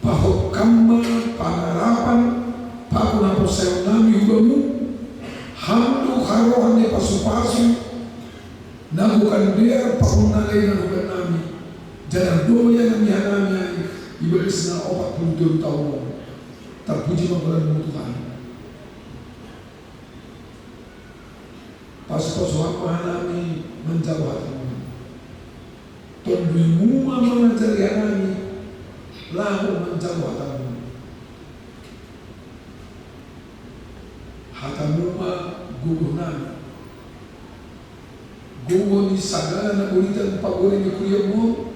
Pahokamba pangarapan pakuna poseonami hubamu hamdu harohan ni pasu-pasu nabukan dia pakunalay na huban nami jangan doya na mihanami ay ibalis na 40 tahun terpuji menggunakan mu Tuhan. Pasu-pasu hanami menjauh hatimu tonduimu mengajari hanami lalu menjauh hatamu guguh nami guguh ni sagala na buritan paguri ni kuyamu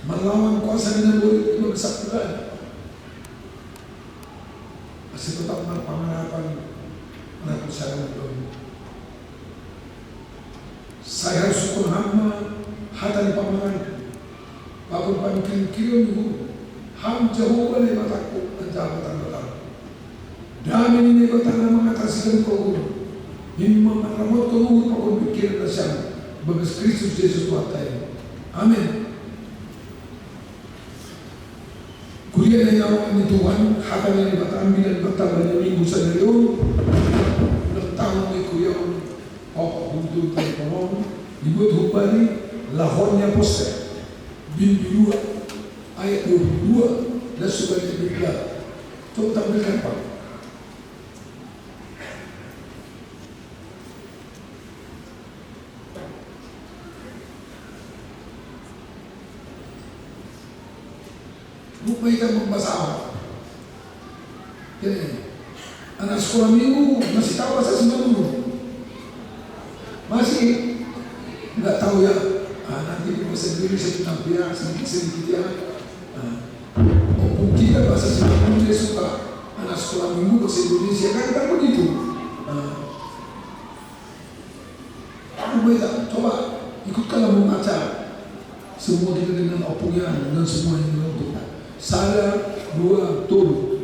melawan kuasa na burit ni magsaktulan masih tetap pangarapan menakut saya doon saya harus syukur hamba hata ni pamangan Bakul pamikirin niyo, ham jauh ni mataku menjabatan. Dami ni kota na mga kasigan ko, himma maramot ko nung pagpapikir na siya, bagas Kristus Jesus tayo. Amen. Kuliah na yawan ni Tuhan, hata ni bataan bilang bataan na minggu sa ngayon, nagtawang ni Kuya, buntul tayo pamon, ibut hubari, lahornya poster. Bin 2 ayat 22 dan sebaliknya. Coba tampilkan Pak. Lupa kita membahas apa? Jadi, anak sekolah minggu masih tahu bahasa Sunda dulu? Masih nggak tahu ya? Nanti bahasa Indonesia tentang dia sedikit-sedikit ya. Maupun kita bahasa Sunda dia suka anak sekolah minggu bahasa Indonesia kan begitu. Aku beda, coba ikutkanlah membaca semua kita dengan opungnya dengan semua yang untuk saya 2 turun.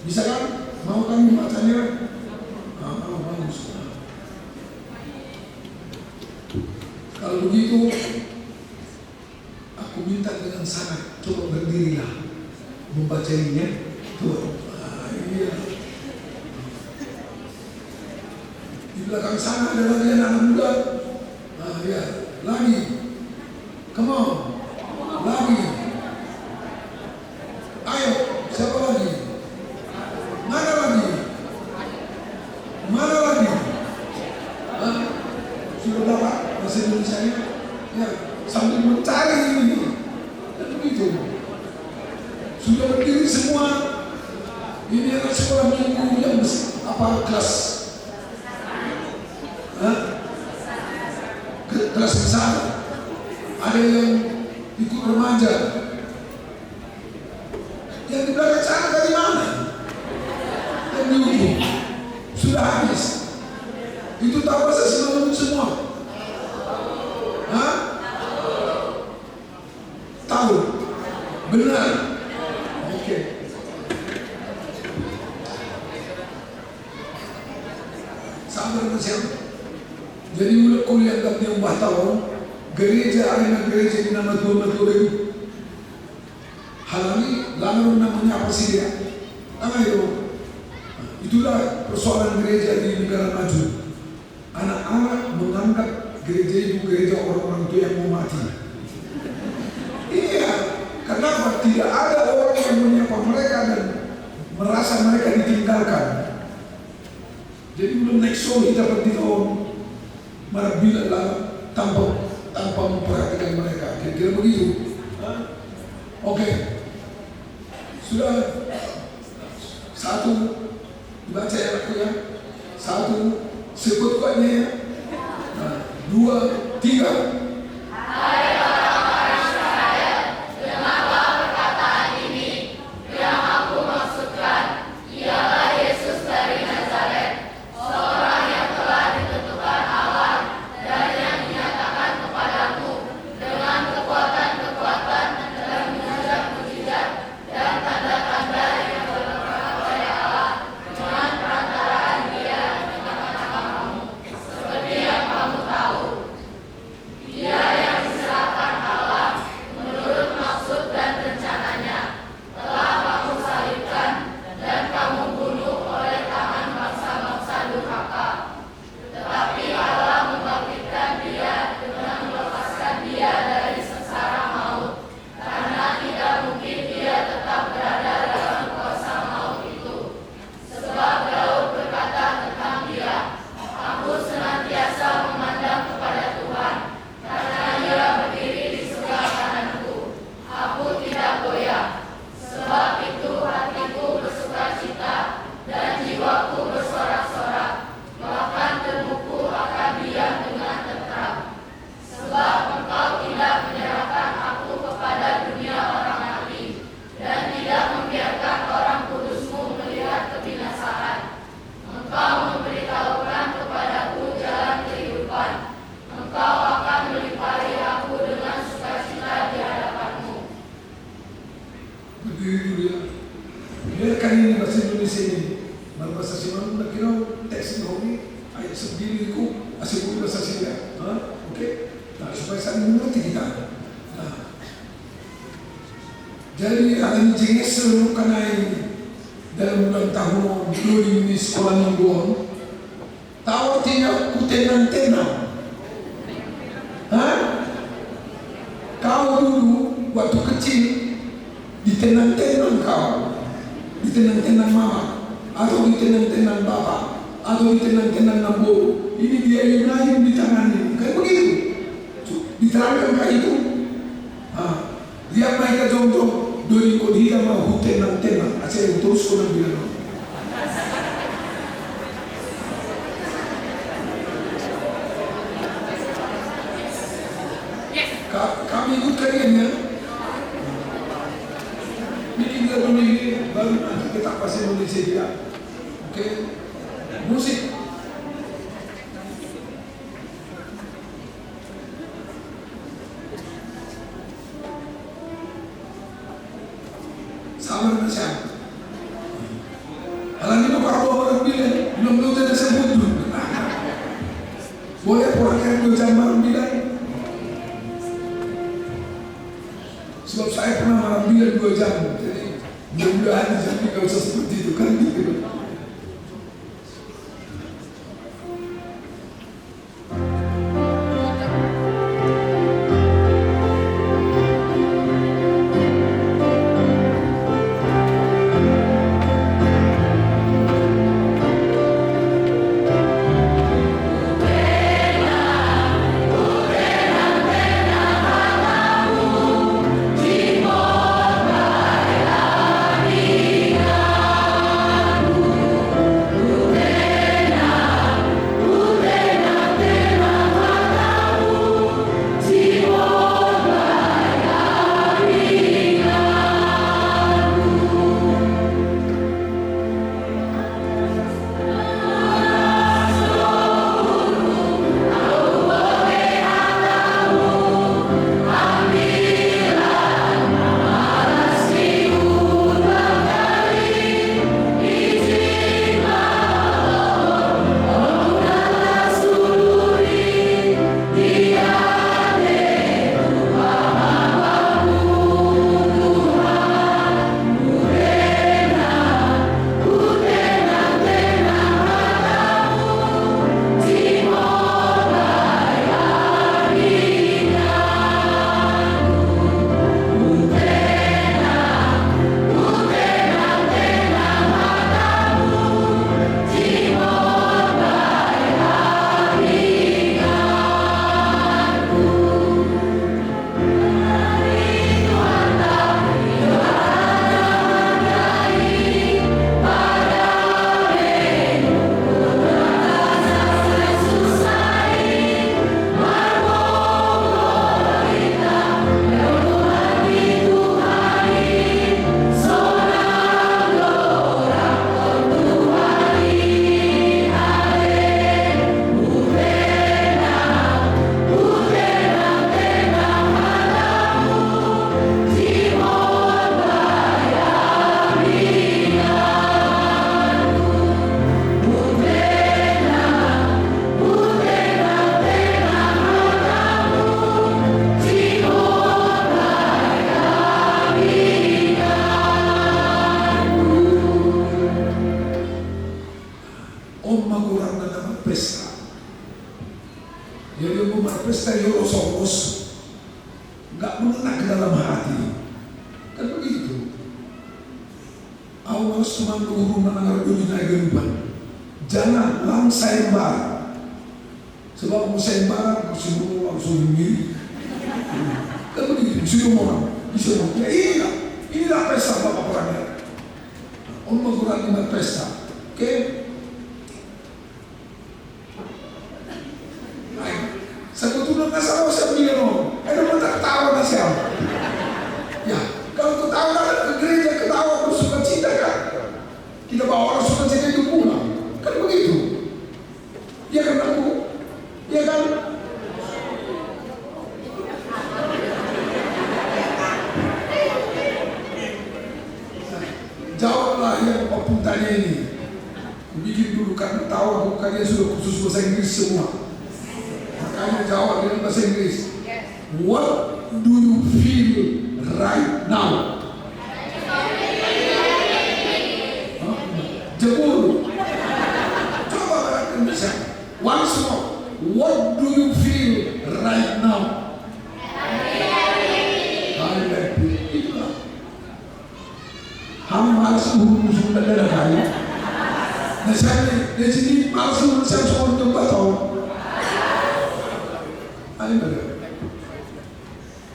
Bisa kan? Mau kan membacanya? Mau bagus. Kalau begitu, aku minta dengan sangat coba berdirilah membaca ini ya. Tuh, ini ya. Di belakang sana ada lagi anak muda. Ya, lagi. Come on, lagi. Ayo, siapa lagi? Mana lagi? Sudah dapat bahasa Indonesia-nya? Ya, sambil mencari ini. Dan begitu. Sudah berdiri semua. Ini anak sekolah minggu yang kelas? Kelas besar. Ada yang ikut remaja. Yang di belakang sana dari mana? Yang diukur. sudah habis. Itu tahu bahasa Simalungun semua? Hah? Tahu? Benar? Oke. Sabar siapa? Jadi udah kuliah tak dia ubah tahun. Gereja arena gereja di nama Tuhan itu. Hal ini lalu namanya apa sih dia? Nama itu. Itulah persoalan gereja di negara maju. Anak-anak menganggap gereja itu gereja orang-orang tua yang mau mati. Iya, kenapa? Tidak ada orang yang menyapa mereka dan merasa mereka ditinggalkan. Jadi belum naik soli dapat ditolong, malah bila lah tanpa memperhatikan mereka. Kira-kira begitu. Oke. Sudah satu baca ya aku ya. Satu sebut kuatnya ya. Nah, 2, 3. Biarkan ini bahasa Indonesia ini. Bahasa Simalungun nak kira teks ini ayat sendiri ku asyik bahasa Sunda. Okey. Nah, supaya saling mengerti kita. Nah. Jadi akan jenis seluruh kanai dalam bulan tahun dulu di sekolah mingguan. Tahu artinya kutenang-tenang. Kau dulu waktu kecil ditenang-tenang kau. Ditenang-tenang mama, atau ditenang-tenang bapak, atau ditenang-tenang nambo. Ini dia yang lain di tangan ini. Kayak begitu. Diterangkan kayak itu. Dia mereka jom-jom dari dia mau tenang-tenang. Asyik terus kau bilang. Kami ikut kalian ya. Bikin lagu ini baru nanti kita pasti Indonesia dia. Oke, musik. Sama dengan siapa? Hal ini para orang bilang belum tidak sebut dulu. Boleh orang yang 2 jam malam bilang. Sebab saya pernah malam bilang 2 jam. Jadi mudah-mudahan jadi gak usah seperti itu kan gitu. Di berpesta Eurosoros nggak mengena ke dalam hati. Kan begitu. Aku harus cuma turun mendengar dunia kehidupan. Jangan lang sayembara. Sebab mau sayembara, semua langsung mirip. Kan begitu. Disuruh orang, disuruh. Ya inilah pesta Bapak Perangnya. Om mengurangi berpesta. Oke? Sebetulnya nggak salah saya bilang, ada mata ketawa nggak siapa? Ya, kalau ketawa datang ke gereja ketawa bersuka cita kan? Kita bawa orang suka cita itu pulang, kan begitu? Ya kan aku? Ya kan? Jawablah yang opung tanya ini. Bikin dulu kan tahu bukannya sudah khusus bahasa Inggris semua. Makanya jawab dengan bahasa Inggris. What do you feel right now? Jebur. Coba katakan bisa. Once more. What do you feel right now? I'm happy. Itulah. Ham malas musuh dan darah kaya. Nah saya di sini malas saya soal tempat tahu.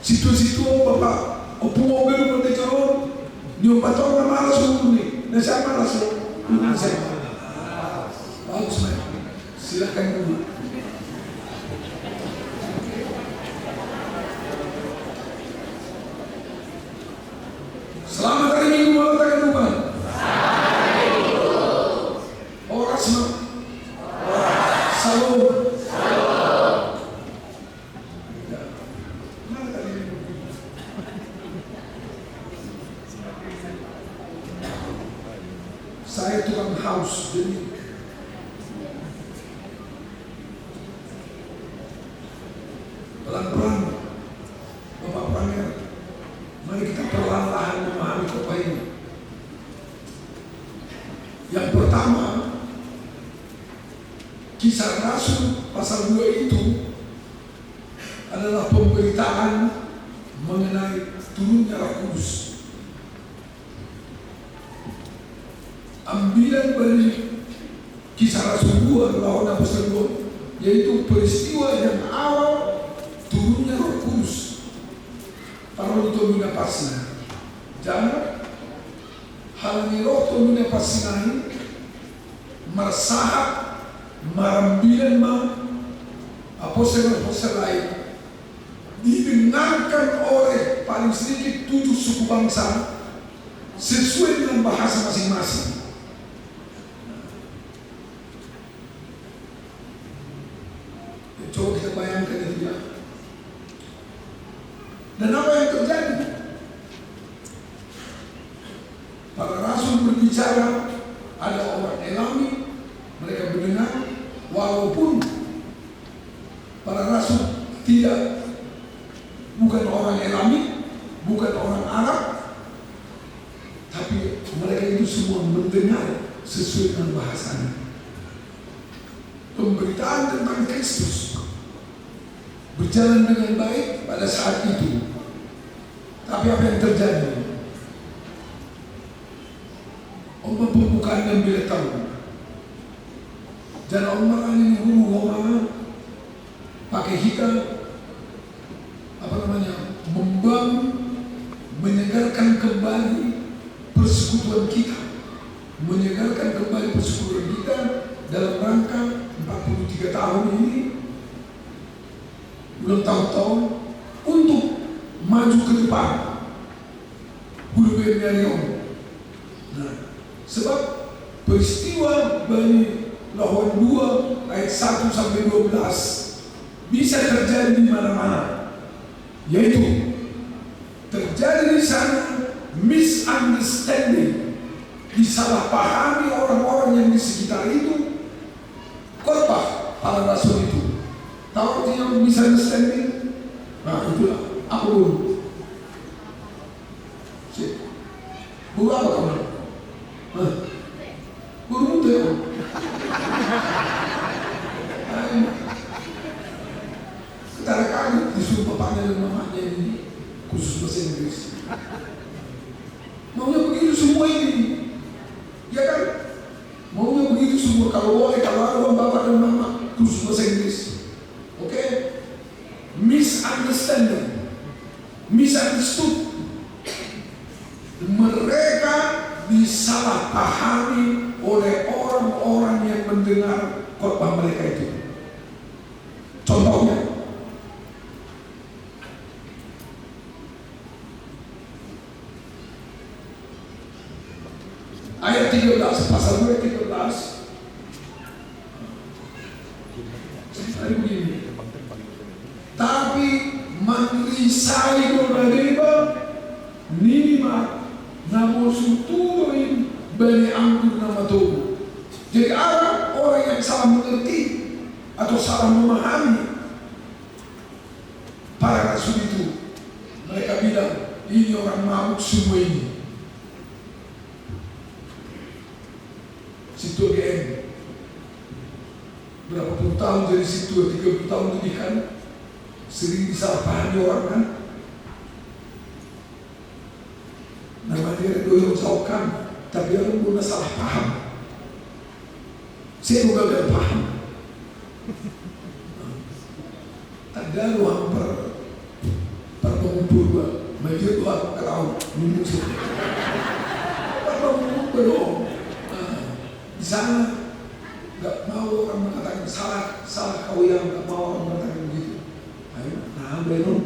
Situ-situ Bapak opung mobil berdecaron nyo patong na malas mo ni na siya malas mo bagus na silakan dulu. Selamat hari Minggu malam takan Tuhan. Orang semua salam. Saya tukang haus, jadi pelan-pelan Bapak Pranger, mari kita perlahan-lahan memahami khotbah ini. Yang pertama, Kisah Rasul pasal 2 itu adalah pemberitaan mengenai turunnya Roh Kudus. Ambilan dari Kisah Rasul 2 lawan Apostol 2, yaitu peristiwa yang awal turunnya Roh Kudus. Para itu mina pasina. Jangan halangi roh turunnya pasina marsahat marambilan apostol lain didengarkan oleh paling sedikit 7 suku bangsa sesuai dengan bahasa masing-masing. Coba kita bayangkan itu ya. Dan apa yang terjadi? Para rasul berbicara, ada orang Elami, mereka mendengar, walaupun para rasul bukan orang Elami, bukan orang Arab, tapi mereka itu semua mendengar sesuai dengan bahasanya. Pemberitaan tentang Kristus berjalan dengan baik pada saat itu. Tapi apa yang terjadi? Orang pembukaan yang bila tahu. Dan orang ini guru Roma pakai hikam membangun, menyegarkan kembali persekutuan kita, menyegarkan kembali persekutuan kita dalam rangka 43 tahun ini, ulang tahun-tahun untuk maju ke depan. Nah, sebab peristiwa Bani Lawan 2 ayat 1 sampai 12 bisa terjadi di mana-mana, yaitu terjadi di sana misunderstanding, disalahpahami orang-orang yang di sekitar itu khotbah para rasul itu. Tahu artinya misunderstanding? Nah itulah aku dulu. Guru apa kamu? Guru muda ya? Kita dan mamanya ini khusus bahasa Inggris. Maunya begitu semua ini, ya kan? Maunya begitu semua. Kalau boleh, kalau ada bapak dan mama khusus bahasa Inggris, oke? Misunderstood. Mereka disalahpahami oleh orang-orang yang mendengar khotbah mereka itu. Contohnya, ayat 13, pasal 2 ayat 13. Tadi begini. Tapi manrisai golariba nima namosutuin bani anggur nama tubuh. Jadi ada orang yang salah mengerti atau salah memahami para rasul itu. Mereka bilang ini orang mabuk semua ini. Situ GM berapa puluh tahun dari situ, 30 tahun lebih kan, sering disalahpahami orang kan. Nama dia doyong saukan, tapi orang pun salah paham. Saya juga gak paham. Ada ruang perpengumpulan, major doa kerau menyusul. Perpengumpulan di sana nggak mau orang mengatakan salah kau yang nggak mau orang mengatakan begitu. Ayo, belum.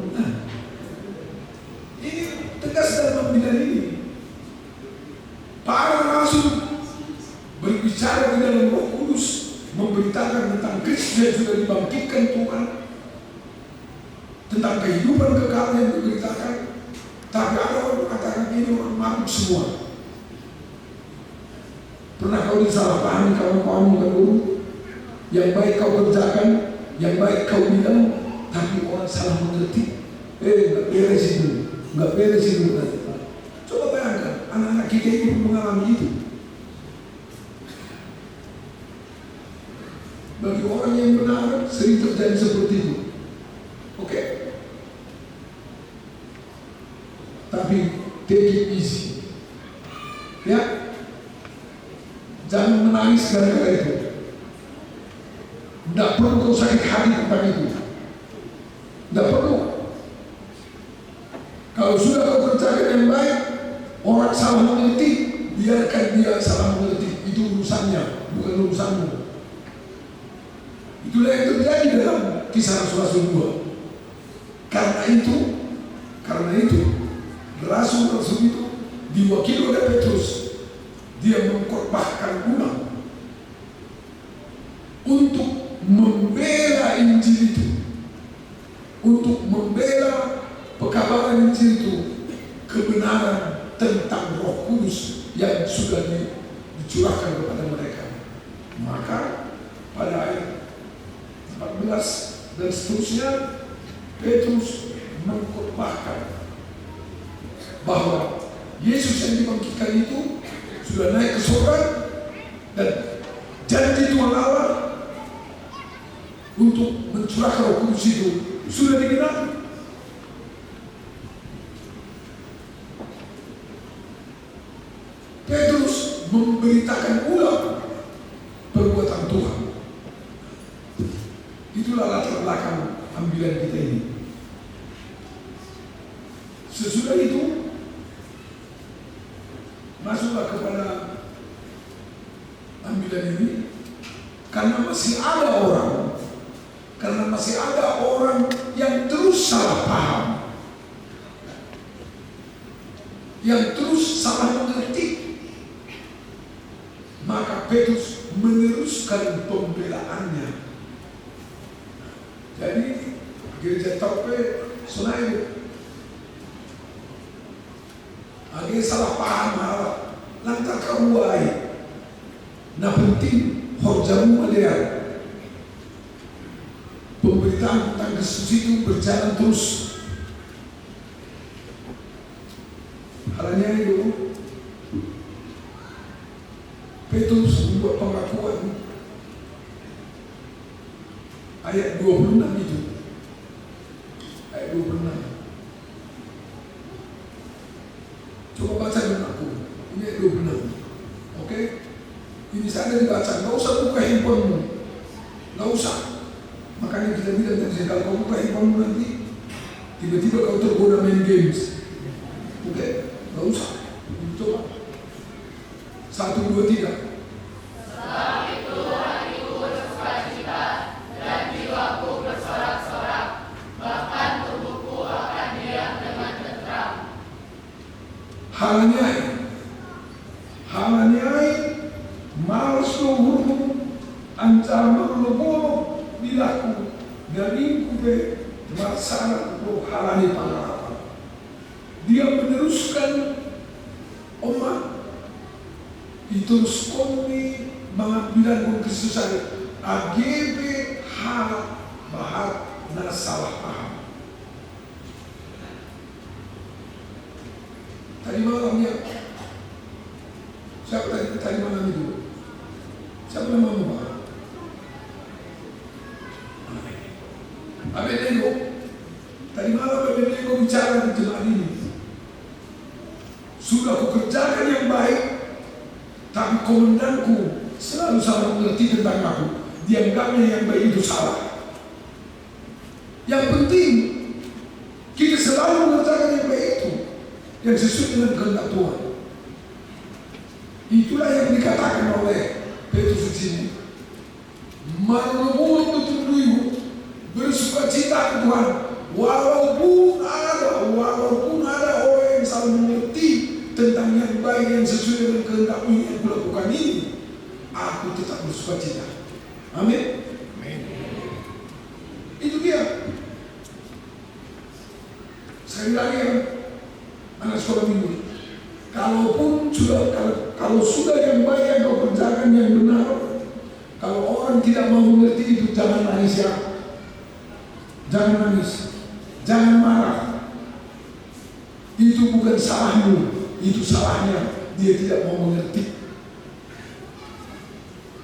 Ini tegas dalam bidang ini. Para rasul berbicara di dalam Roh Kudus, memberitakan tentang Kristus yang sudah dibangkitkan Tuhan, tentang kehidupan kekal yang diberitakan. Tapi ada orang mengatakan ini orang mabuk semua. Pernah kau disalahpahami kawan-kawan bukan dulu? Yang baik kau kerjakan, yang baik kau bilang, tapi orang salah mengerti. Nggak beres itu, nggak beres itu. Coba bayangkan, anak-anak kita itu mengalami itu. Bagi orang yang benar, sering terjadi seperti itu. Oke? Tapi take it easy. Ya? Jangan menangis gara-gara itu. Tidak perlu kau sakit hati tentang itu. Tidak perlu. Kalau sudah kau kerjakan yang baik, orang salah mengerti, biarkan dia salah mengerti. Itu urusannya, bukan urusanmu. Itulah yang terjadi dalam Kisah Rasul-Rasul 2. Karena itu, Rasul-Rasul itu diwakili oleh Petrus. Dia mengkhotbahkan ulang untuk membela Injil itu, untuk membela pekabaran Injil itu, kebenaran tentang Roh Kudus yang sudah dicurahkan kepada mereka. Maka pada ayat 14 dan seterusnya, Petrus mengkhotbahkan bahwa Yesus yang dibangkitkan itu sudah naik ke surga, dan janji Tuhan Allah untuk mencurahkan Roh Kudus itu sudah digenapi. Petrus memberitakan ulang perbuatan Tuhan. Itulah latar belakang ambilan kita ini. Sesudah itu masuklah kepada ambilan ini, karena masih ada orang yang terus salah paham, yang terus salah mengerti. Maka Petrus meneruskan pembelaannya. Jadi gereja Tope Senayan agak salah paham harap lantar karuai. Nah penting horjamu melihat pemberitaan tentang Kristus itu berjalan terus. Halanya itu Petrus membuat pengakuan ayat 26 itu. Ayat 26. aku. Ini ayat 26. Oke? Ini sana dibaca, nggak usah buka handphonemu. Nggak usah. Makanya kita bilang tadi, kalau kau buka handphonemu nanti, tiba-tiba kau tergoda main games. Oke? Nggak usah. Coba. 1, 2, 3. Sebab itu hatiku bersukacita dan jiwaku bersorak-sorak, bahkan tubuhku akan diam dengan tentram. Halanyai malas huruf ancaman lobo bilaku dari kube masalah lo halani pangalapan. Dia meneruskan omak terus kami mengambilan pun kesusahan AGB hal bahat dan salah paham. Tadi malamnya siapa tadi malam itu? Siapa nama Pak? Abednego. Tadi malam Abednego bicara di jemaat ini. Sudah kukerjakan yang baik, tapi komandanku selalu salah mengerti tentang aku. Dianggapnya yang baik itu salah. Yang penting kita selalu mengerjakan yang baik itu, yang sesuai dengan kehendak Tuhan. Itulah yang dikatakan oleh Petrus di sini. Menubuh tubuhmu bersukacita ke Tuhan, walaupun ada orang yang salah mengerti tentang yang baik yang sesuai dengan kehendak-Mu yang kulakukan ini, aku tetap bersukacita. Amin. Itu dia. Sekali lagi anak sekolah minggu, kalau sudah yang baik yang kau kerjakan yang benar, kalau orang tidak mau mengerti itu, jangan nangis ya. Jangan nangis, jangan marah. Itu bukan salahmu, itu salahnya dia tidak mau mengerti.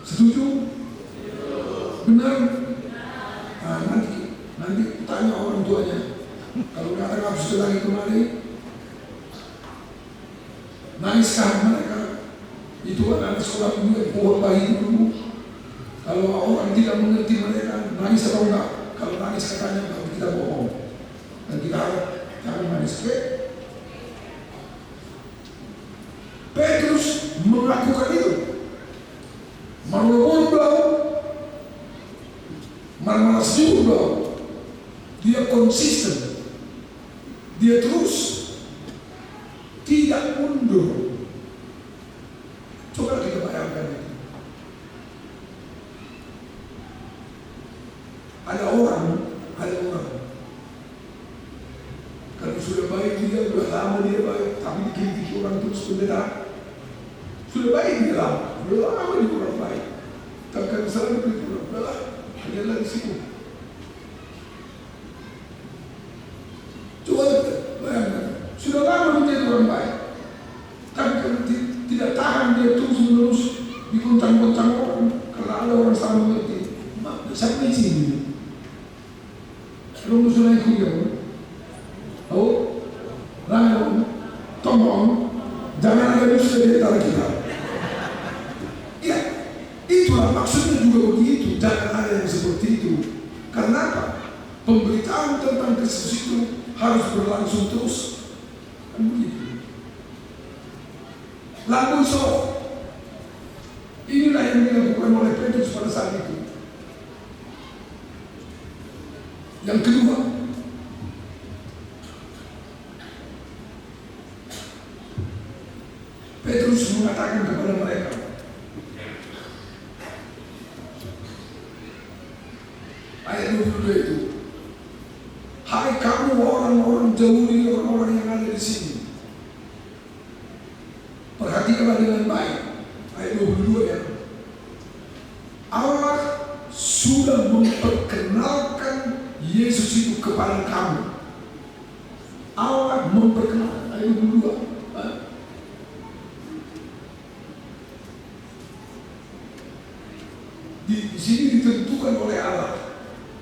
Setuju? Benar? Nah, nanti tanya orang tuanya. Kalau kata habis itu lagi kemari, nangiskah mereka? Itu anak sekolah juga buat bayi dulu. Kalau orang tidak mengerti mereka, nangis atau enggak? Kalau nangis katanya kalau kita bohong. Dan kita harap jangan nangis. Petrus melakukan itu. Marlon blau, marmalas juga blau. Dia konsisten. Dia terus tidak mundur. Coba kita bayangkan itu. Ada orang kalau sudah baik dia, sudah lama dia baik, tapi dikritik orang terus pendeta. Sudah baik dia lama dia kurang baik. Tapi kalau salah dia kurang baik, hanya lagi situ. Coba bayangkan, sudah lama dia kurang baik, tapi kalau tidak tahan dia terus menerus dikuncang-kuncang orang, kalau ada orang salah mengerti, sampai sini. Belum sudah ikut ya, tolong jangan ada dusta di antara kita. Ya, itulah maksudnya juga begitu. Jangan ada yang seperti itu. Karena apa? Pemberitaan tentang Kristus itu harus berlangsung terus. Kan begitu. Lagu so, inilah yang dilakukan oleh Petrus pada saat itu. Yang kedua, Petrus mengatakan kepada mereka, ayat 22 itu, hai kamu orang-orang jauh ini, orang-orang yang ada di sini, perhatikanlah dengan baik. Ayat 22 ya, Allah sudah memperkenalkan Yesus itu kepada kamu. Allah memperkenalkan. Ayat 22. Di sini ditentukan oleh Allah.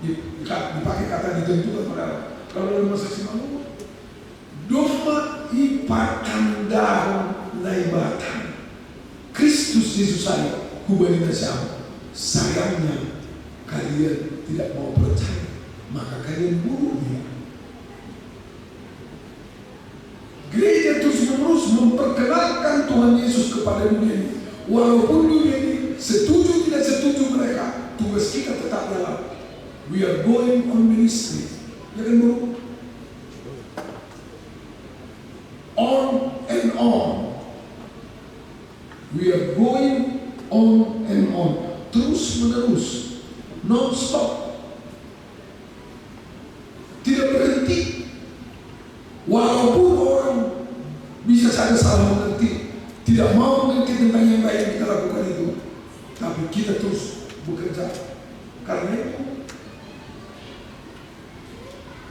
Dipakai kata ditentukan oleh Allah. Kalau dalam bahasa Simanu, domba ipakan daun naibatan Kristus Yesus saya kubali siapa. Sayangnya kalian tidak mau percaya, maka kalian bunuh dia. Gereja terus-menerus memperkenalkan Tuhan Yesus kepada dunia ini. Walaupun dunia ini setuju tidak setuju mereka, tugas kita tetap jalan. We are going on ministry. Ya kan bro? On and on. We are going on and on. Terus menerus. Non-stop. Tidak berhenti. Walaupun orang bisa saja salah mengerti, tidak mau mengerti tentang yang baik yang kita lakukan itu, tapi kita terus bekerja. Karena itu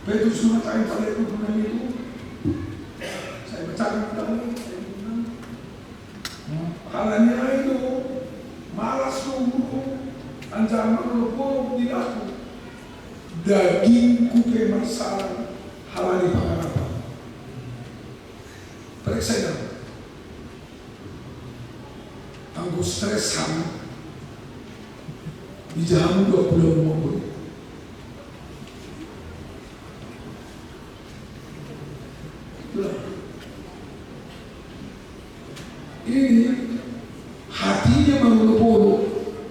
Petrus mengatakan pada itu benar itu, saya bacakan kembali, saya bilang, halanya itu malas nunggu, ancaman berbohong di aku, dagingku kemasalan, halani pengharapan. Periksa anggo stresan di jamu 20 mobil. Itulah. Ini hatinya mengeluh,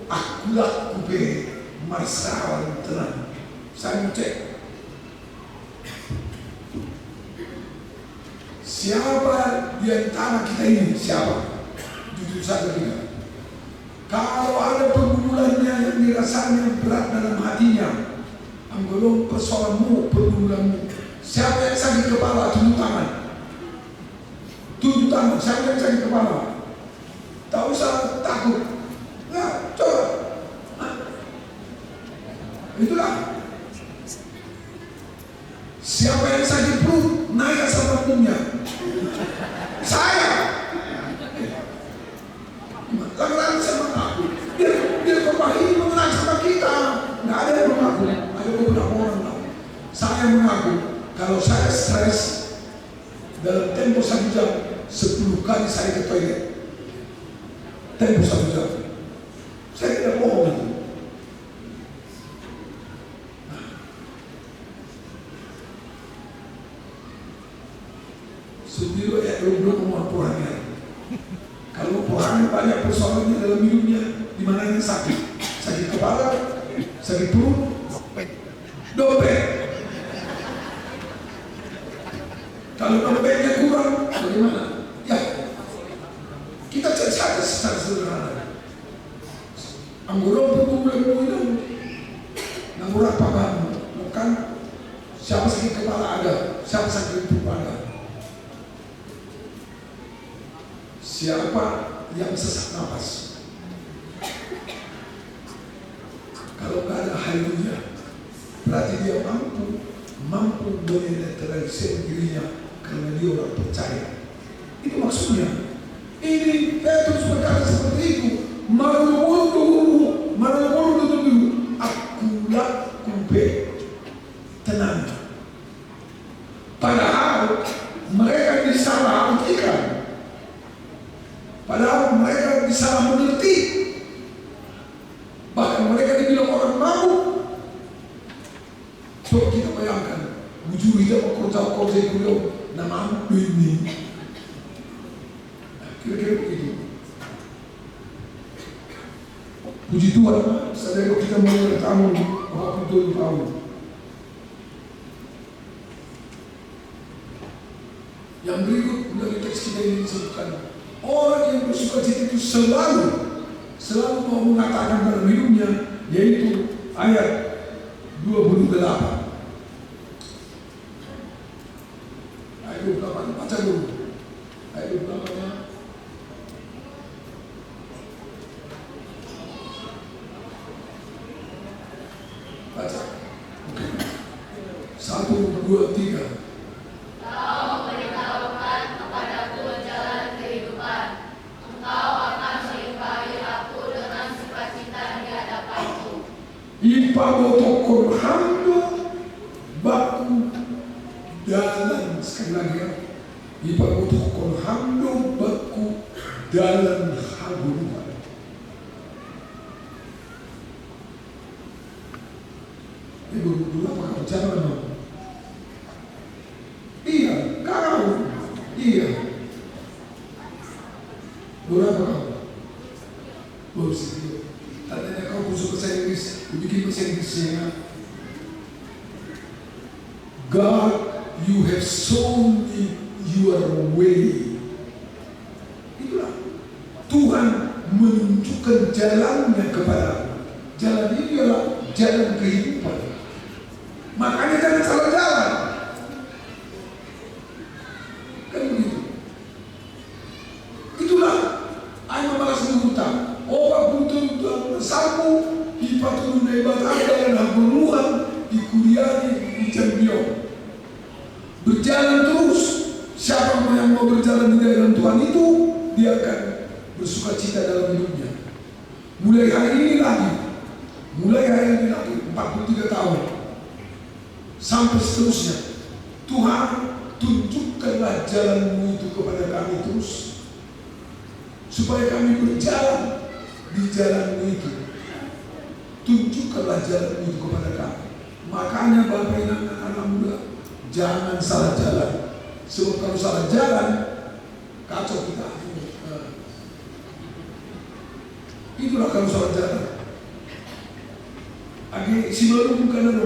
akulah kupe masalah tenang. Saya cek. Siapa di antara kita ini? Siapa? Jujur saja kita. Kalau ada pergumulannya yang dirasanya berat dalam hatinya, anggolong persoalanmu, pergumulanmu. Siapa yang sakit kepala? Tunjuk tangan. Tunjuk tangan. Siapa yang sakit kepala? Tak usah takut. Nah, coba. Itulah. Siapa yang sakit perut? Naik asam lambungnya. Saya. Lagi-lagi sama aku. Dia kembali mengenai sama kita. Nggak ada yang mengaku. Ada beberapa orang tahu. Saya mengaku kalau saya stres dalam tempo 1 jam 10 kali saya ke toilet. Tempo 1 jam. Saya tidak bohong itu. Sendiri ya belum mau porangnya. Kalau porangnya banyak persoalannya dalam hidupnya, di mana yang sakit? Sakit kepala, sakit perut, dompet. Kalau dompetnya kurang, bagaimana? Ya, kita cek saja secara sederhana. Anggota berkumpul-kumpul nanggur apa kamu? Bukan siapa sakit kepala ada, siapa sakit perut ada. Siapa yang sesak nafas? Kalau nggak ada haleluya, berarti dia mampu menetralisir dirinya karena dia orang percaya. Itu maksudnya. Ini Petrus berkata seperti itu. Malu-malu dulu. Akulah kumpe tenang. Padahal mereka disalah artikan. Padahal mereka disalah mengerti. Bahkan mereka dibilang orang mabuk. Coba kita bayangkan, bujur dia bekerja beliau nama ini. Kira-kira begitu. Puji Tuhan, saudara kita mulai tahun 27 tahun. Yang berikut dari teks kita ini disebutkan. Orang yang bersukacita itu selalu mau mengatakan dalam hidupnya, yaitu ayat 28. Ayat 28, baca dulu. Ayat 28 nya. Baca. Oke. 1, 2, 3. Ipabotokon hando baku dalam, sekali lagi ya, ipabotokon hando baku dalam haburuan. Ibu dulu apa kau jangan? Iya, kau. Iya. Berapa kau? Bos itu. Tadinya kau busuk bahasa Inggris, bikin bahasa Inggrisnya. God, you have shown me your way. Itulah Tuhan menunjukkan jalannya kepadamu. Jalan ini adalah jalan kehidupan. Makanya jangan salah jalan. Kan begitu. Itulah ayo malas menghutang. Oba butuh sapu di patung nebat ada dan haburuan di kuriani di Jambiong. Berjalan terus. Siapa yang mau berjalan di dalam Tuhan itu, dia akan bersuka cita dalam hidupnya. Mulai hari ini lagi, 43 tahun sampai seterusnya, Tuhan tunjukkanlah jalanmu itu kepada kami terus, supaya kami berjalan di jalanmu itu. Tunjukkanlah jalanmu itu kepada kami. Makanya Bapak dan anak muda, jangan salah jalan. Sebab kalau salah jalan, kacau kita. Itulah kalau salah jalan. Agi si baru bukan ada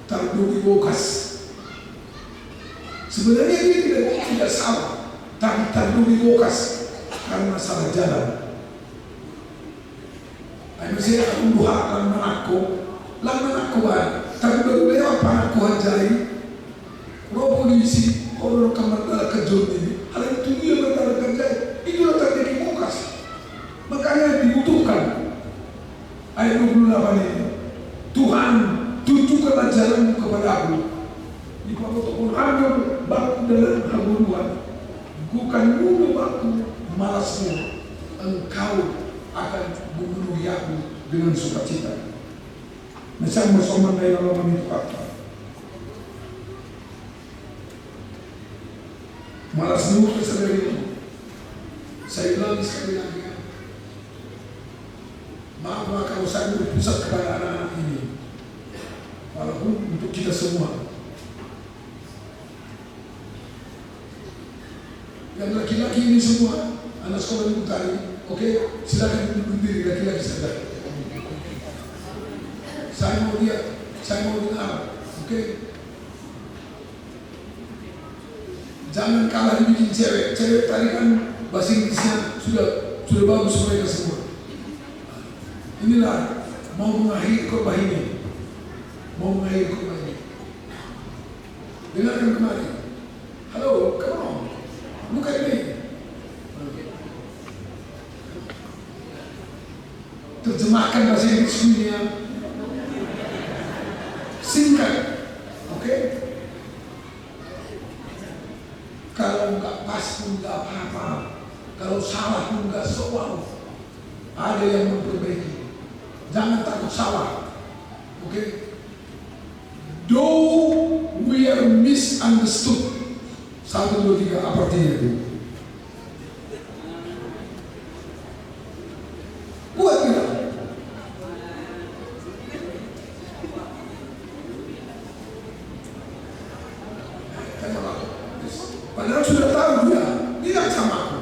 taruh di bokas. Sebenarnya dia tidak salah, tapi taruh di bokas karena salah jalan. Ayo saya akan doakan menakku, tapi baru lewat panakku hajai. Roh polisi, orang kamar dalam kejut ini, hal itu dia berdalam kerja, itulah terjadi bokas. Makanya dibutuhkan ayat 28 ini. Tuhan, tunjukkanlah jalanmu kepada aku. Di pokok ambil baku dalam haburuan, bukan mudah baku malasmu. Engkau akan memenuhi aku dengan sukacita. Macam bersama dalam itu apa? Malasmu kesedari itu. Saya bilang sekali lagi. Maaf kalau saya berpusat kepada anak-anak ini, walaupun untuk kita semua. Yang laki-laki ini semua anak sekolah di Utari, oke, silakan duduk berdiri laki-laki saja. Saya mau dengar, oke. Jangan kalah dibikin cewek tadi kan bahasa Inggrisnya sudah bagus mereka semua. Inilah mau mengakhiri khotbah ini. Dengarkan kembali. Halo, come on. Buka ini. Terjemahkan bahasa Inggris dunia. Singkat. Oke? Kalau nggak pas pun nggak apa-apa. Kalau salah pun nggak soal. Ada yang memperbaiki. Jangan takut salah. Oke? Though we are misunderstood. 1, 2, 3 apa artinya itu? Buat tidak? Padahal sudah tahu dia. Tidak sama aku.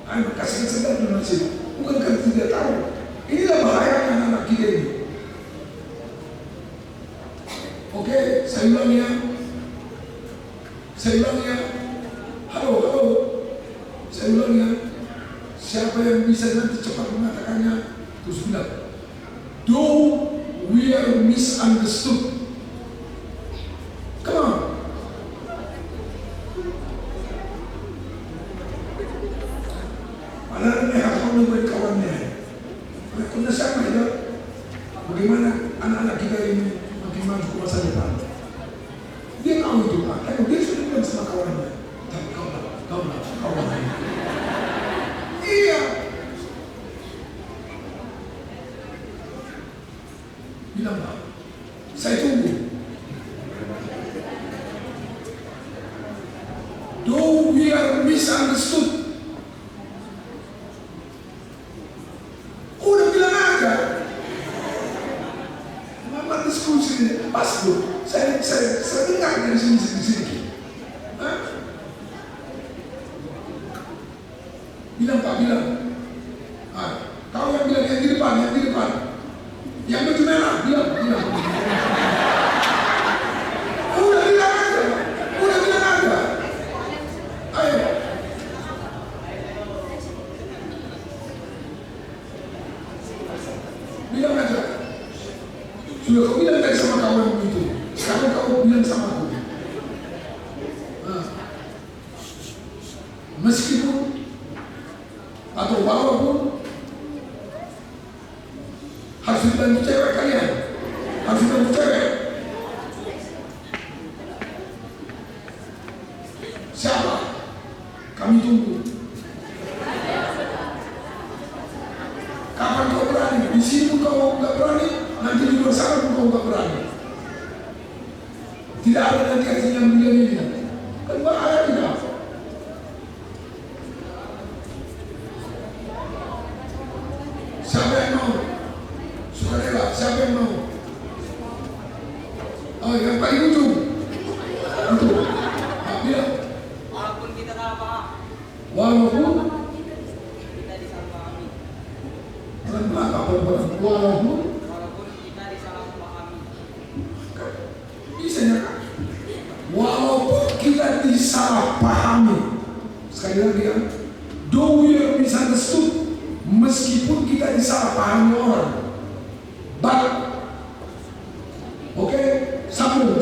Ayo kasih kesedar dulu sini. Bukan karena tidak tahu. Inilah bahaya anak-anak kita ini. Oke, saya ulang ya. Halo. Saya ulang ya. Siapa yang bisa nanti cepat mengatakannya, terus bilang. Though we are misunderstood. Come on. Padahal ini harus menunggu kawannya. Karena sama ya. Bagaimana anak-anak kita ini makin maju ke masa depan. Dia tahu itu Pak. Kalau dia sudah bilang sama kawannya. Tapi kau lah. Iya. Bilang Pak. Saya tunggu. Though we are misunderstood. Bilang Pak, bilang. Kau yang bilang yang di depan, yang di depan. Yang baju merah, bilang. Udah bilang aja. Ayo. Bilang aja. Sudah kau bilang tadi sama kawan begitu. Sekarang kau bilang sama aku. Meskipun atau walaupun harus dibantu cewek kalian, harus dibantu cewek. Siapa? Kami tunggu. Kapan kau berani? Di sini pun kau nggak berani, nanti di luar sana pun kau nggak berani. Tidak ada nanti artinya yang bilang ini. Kan bahaya tidak. Siapa yang mau? Sukarela, siapa yang mau? Oh, yang paling ujung. Itu. Bilang. Walaupun kita salah paham. Walaupun Kita disalahpahami. pelan-pelan walaupun Kita disalahpahami. bisa ya kan? Walaupun kita disalahpahami. Sekali lagi ya. Though we are misunderstood. Meskipun kita disalahpahami orang. But oke, sambung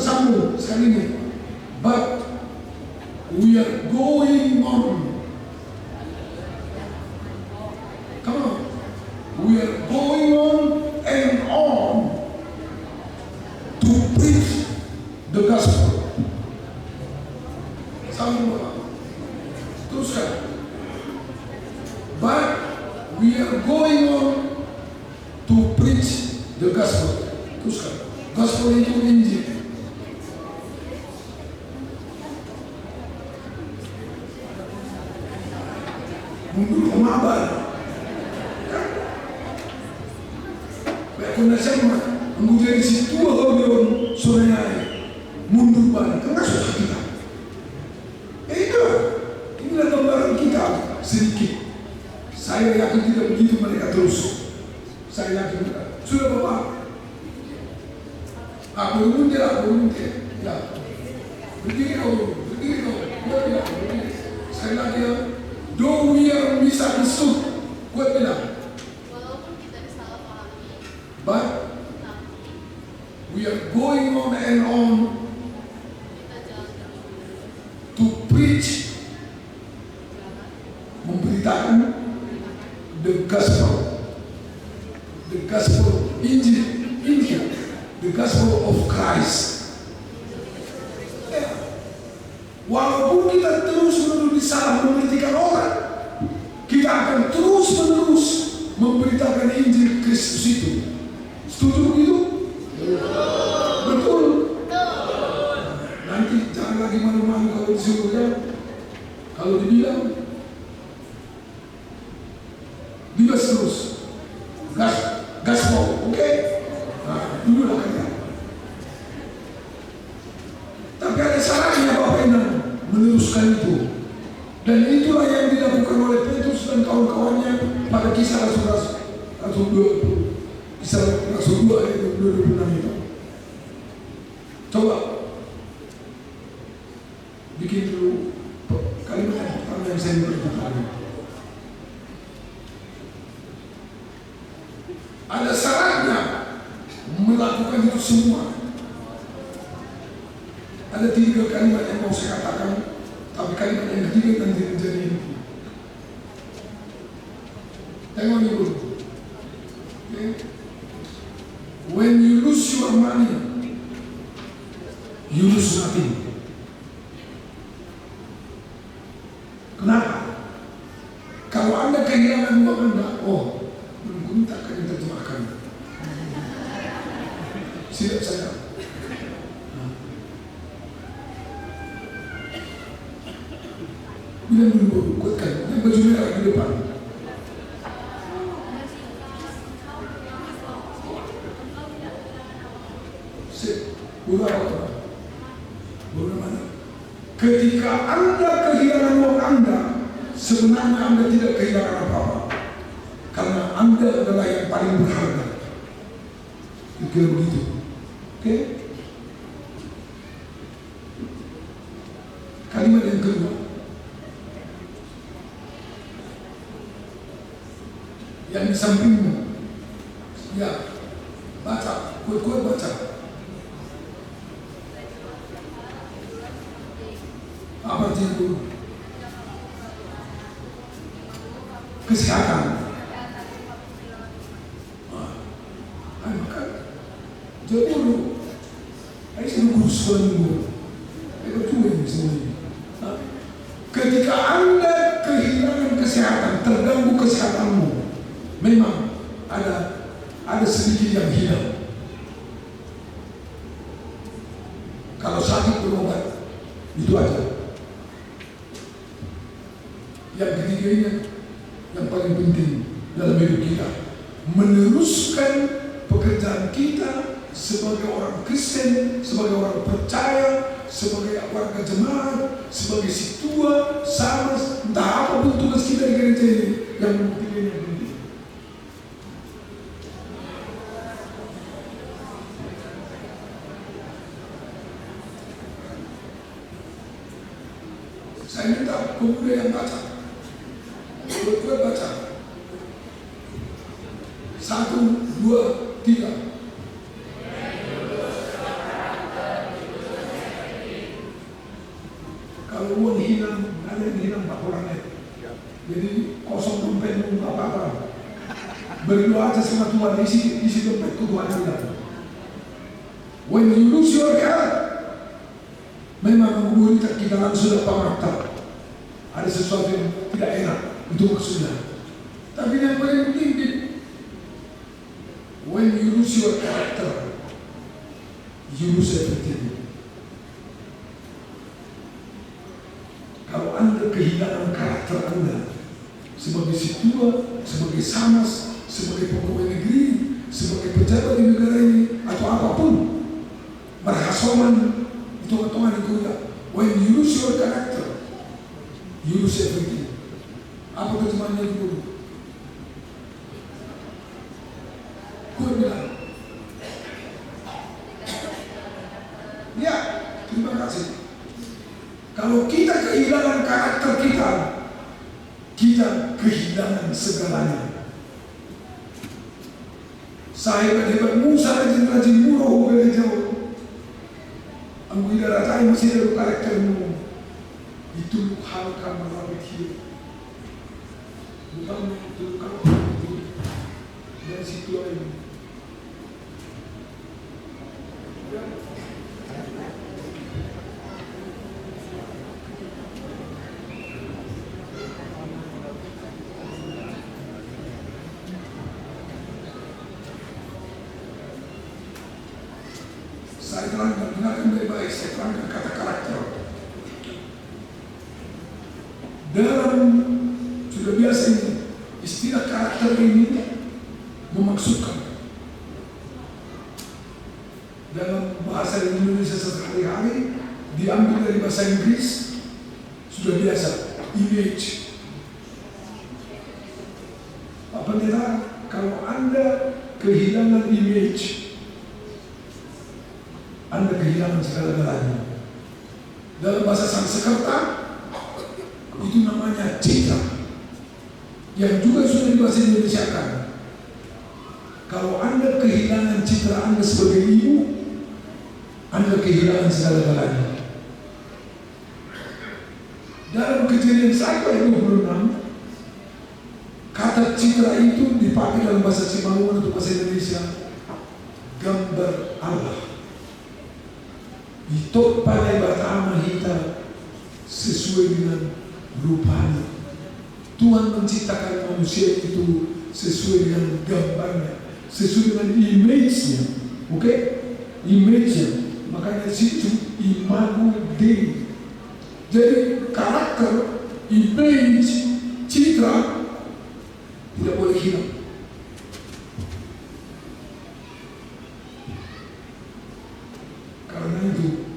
sekali ini. But we are going on. Come on. We are going on and on to preach the gospel. Sambung Bapak. Teruskan. But we are going on to preach the gospel. Teruskan. Gospel itu Injil. Mundur pemabar. Baik kena sama. Kemudian di situ orang sorenya mundur balik. Kan susah kita. Itu. Inilah gambaran kita sedikit. Saya yakin tidak begitu mereka terus. Saya yakin sudah Bapak. Berhenti. Ya. Berdiri kau. Buat bilang. Sekali lagi ya. Though we are misunderstood. Buat bilang. Walaupun kita disalahpahami, But we are going on and on kita jalan terus to preach, memberitakan the gospel, Injil, the gospel of Christ. Ya. Walaupun kita terus-menerus disalah mengertikan orang, kita akan terus-menerus memberitakan Injil Kristus itu. Setuju begitu? Betul. Nanti jangan lagi malu-malu kalau disuruh ya. Kalau dibilang bebas terus. Gaspol, oke? Nah, dulu lah kan ya. Tapi ada salahnya Bapak Ibu meneruskan itu. Dan itulah yang dilakukan oleh Petrus dan kawan-kawannya pada kisah Rasul 2, kisah Rasul 2 ayat 26 itu. Coba bikin dulu kalimat yang pertama yang saya beritahu. Ada syaratnya melakukan itu semua. Ada 3 kalimat yang mau saya katakan, tapi kalimat yang ketiga nanti menjadi inti. Tengok ini dulu. Okay. When you lose your money, you lose nothing. Kenapa? Kalau Anda kehilangan uang Anda, belum minta akan diterjemahkan. Siap saya. Bilang dulu, kuatkan. Yang baju merah di depan. Ketika Anda kehilangan uang Anda, sebenarnya sebenarnya Anda tidak kehilangan apa-apa, karena Anda adalah yang paling berharga. Kira begitu. Oke? Kalimat yang kedua, yang di sampingmu, ya, baca, kuat-kuat baca. Apa artinya itu? Kesehatan. Maka jauh dulu. Saya sudah guru sekolah minggu. Saya berjuang semuanya. Ketika Anda kehilangan kesehatan, terganggu kesehatanmu, memang ada sedikit yang hilang. Kalau sakit berobat, itu aja. Yang ketiganya, yang paling penting dalam hidup kita, meneruskan pekerjaan kita sebagai orang Kristen, sebagai orang percaya, sebagai warga jemaat, sebagai situa, sama, entah apapun tugas kita di gereja ini, yang penting yang penting. Saya minta pemuda yang baca, buat baca. 1, 2, 3. Kalau uang hilang, ada yang hilang Pak orangnya. Jadi kosong dompetmu nggak apa-apa. Berdoa aja sama Tuhan, isi dompetku Tuhan hilang. When you lose your health, memang menghubungi kita sudah pamatah. Ada sesuatu yang tidak enak, itu maksudnya. Tapi yang paling penting, when you lose your character, you lose everything. Kalau Anda kehilangan karakter Anda sebagai situa, sebagai samas, sebagai pegawai negeri, sebagai pejabat di negara ini, atau apapun, berhasoman, itu otomatis dikuliah. When you lose your character, you lose everything. Apa terjemahannya itu? Gue bilang, ya, terima kasih. Kalau kita kehilangan karakter kita, kita kehilangan segalanya. Sahabat-sahabat Musa rajin-rajin murah dari jauh. Anggu idara tayo masih ada karaktermu. Itu hal kamu rawat hidup. Bukan itu kamu hidup dari situ aja. Saya terangkan, dengarkan baik-baik, saya terangkan kata karakter. Dalam sudah biasa ini, istilah karakter ini memaksudkan dalam bahasa Indonesia sehari-hari, diambil dari bahasa Inggris, sudah biasa, image. Pak Pendeta, kalau Anda kehilangan image, Anda kehilangan segala-galanya. Dalam bahasa Sanskerta, itu namanya citra, yang juga sudah dibahasa Indonesia kan. Kalau Anda kehilangan citra Anda sebagai ibu, Anda kehilangan segala-galanya. Dalam Kejadian 1:26, kata citra itu dipakai dalam bahasa Cimaluan untuk bahasa Indonesia, gambar Allah. Itu pada pertama kita sesuai dengan rupanya. Tuhan menciptakan manusia itu sesuai dengan gambarnya, sesuai dengan image-nya. Oke? Image-nya. Makanya situ imago Dei. Jadi karakter, image, citra tidak boleh hilang. Karena itu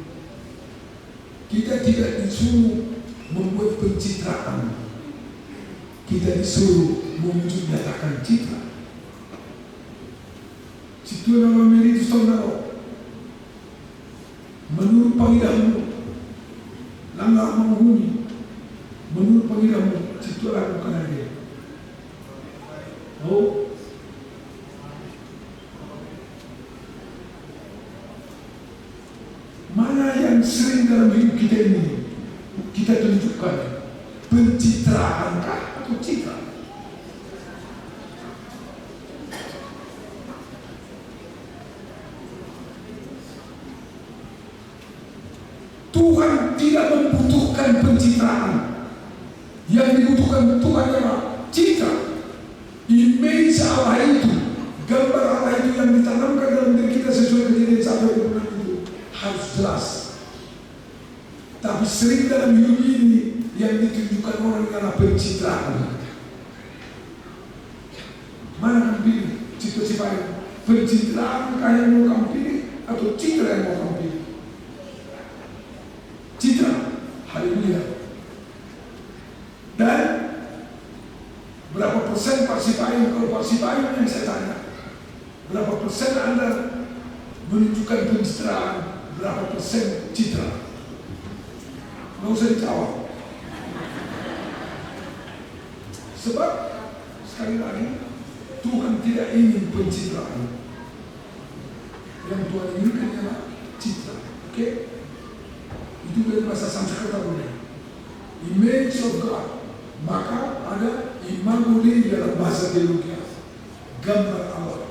kita tidak disuruh membuat pencitraan, kita disuruh menyatakan citra. Situ nama meritus saudara. Menurut panggilanmu, langkah menghuni. Menurut panggilanmu, situ lakukan dia. Oh, mana yang sering dalam hidup kita ini kita tunjukkan pencitraankah atau citra? Tuhan tidak membutuhkan pencitraan. Yang dibutuhkan Tuhan adalah citra. Image Allah itu, gambar Allah itu yang ditanamkan dalam diri kita sesuai Kejadian 1:26 itu harus jelas. Tapi sering dalam hidup ini yang ditunjukkan orang adalah pencitraan. Mana kamu pilih? Cita-cita pencitraan yang mau kamu pilih atau citra yang mau kamu pilih? Citra, haleluya. Dan berapa persen Pak Sipayung? Kalau Pak Sipayung yang saya tanya, berapa persen Anda menunjukkan pencitraan? Berapa persen citra? Nggak usah dijawab. Sebab sekali lagi Tuhan tidak ingin pencitraan. Yang Tuhan inginkan adalah citra. Oke? Itu dari bahasa Sanskerta boleh. Image of God. Maka ada imago Dei dalam bahasa teologi. Gambar Allah.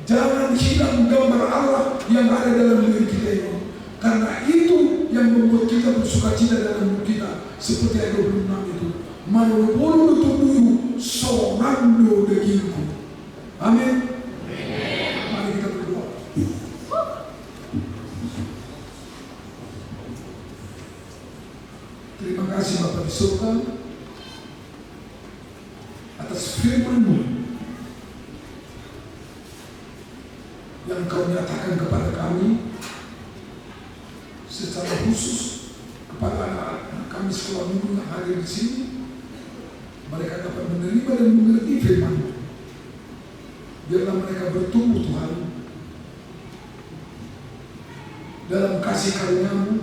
Jangan hilang gambar Allah yang ada dalam diri kita ini. Karena itu yang membuat kita bersukacita dalam hidup kita. Seperti ayat 26 itu. Manopolo tubuhku somando dagingku. Amin. Mari kita berdoa. Terima kasih Bapa di surga atas firman-Mu yang Kau nyatakan kepada kami secara khusus kepada anak-anak kami sekolah minggu yang hadir di sini. Mereka dapat menerima dan mengerti firman-Mu. Biarlah mereka bertumbuh Tuhan dalam kasih karunia-Mu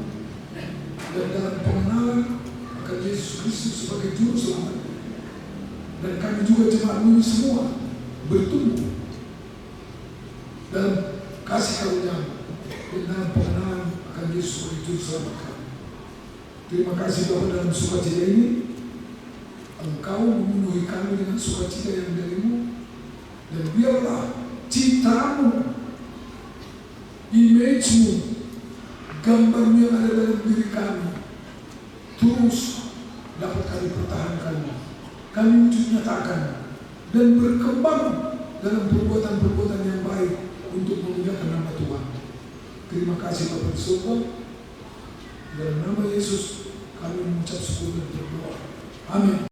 dan dalam pengenalan akan Yesus Kristus sebagai Juru Selamat. Dan kami juga jemaat-Mu semua bertumbuh dalam kasih karunia-Mu dan dalam pengenalan akan Yesus sebagai Juru Selamat kami. Terima kasih Bapa dalam sukacita ini. Engkau memenuhi kami dengan sukacita yang dari-Mu. Dan biarlah citra-Mu, image-Mu, gambar-Mu yang ada dalam diri kami terus dapat kami pertahankan, kami wujud nyatakan dan berkembang dalam perbuatan-perbuatan yang baik untuk memuliakan nama Tuhan. Terima kasih Bapa di surga. Dalam nama Yesus kami mengucap syukur dan berdoa. Amin.